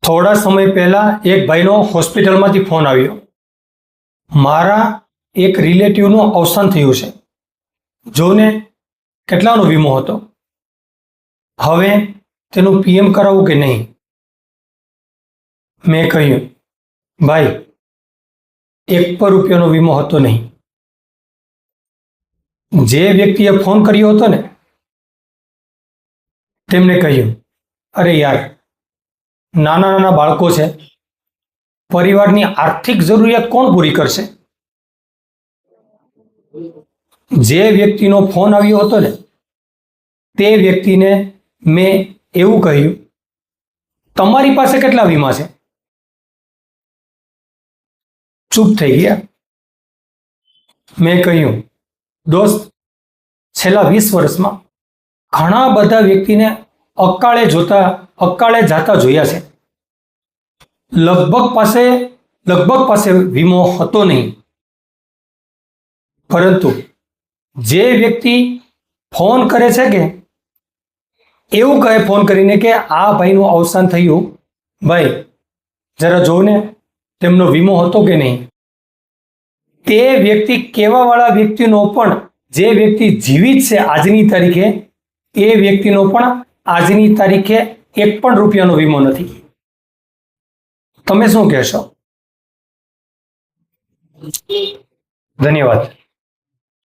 થોડા સમય પહેલા એક ભાઈનો હોસ્પિટલમાંથી ફોન આવ્યો. મારા એક રિલેટિવનું અવસાન થયું છે. જોને કેટલાનો વીમો હતો. હવે તેનું પીએમ કરાવવું કે નહીં? મેં કહ્યું, ભાઈ, 1 પણ રૂપિયાનો વીમો હતો નહીં. જે વ્યક્તિએ ફોન કર્યો હતો ને તેમને કહ્યું, અરે યાર, નાના નાના બાળકો છે, પરિવારની આર્થિક જરૂરિયાત કોણ પૂરી કરશે? જે વ્યક્તિનો ફોન આવ્યો હતો ને તે વ્યક્તિને મેં એવું કહ્યું, તમારી પાસે કેટલા વીમા છે? ચૂપ થઈ ગયા. મેં કહ્યું, દોસ્ત, છેલ્લા 20 વર્ષમાં ઘણા બધા વ્યક્તિને અકાળે જાતા જોયા છે. લગભગ પાસે વીમો હતો નહીં. પરંતુ જે વ્યક્તિ ફોન કરે છે કે એવું કહે ફોન કરીને કે આ ભાઈનું અવસાન થયું, ભાઈ જરા જોવો ને તેમનો વીમો હતો કે નહીં. તે વ્યક્તિ કહેવાવાળા વ્યક્તિનો પણ, જે વ્યક્તિ જીવિત છે આજની તારીખે, એ વ્યક્તિનો પણ આજની તારીખે 1 પણ રૂપિયાનો વીમો નથી. તમે શું કહેશો? ધન્યવાદ.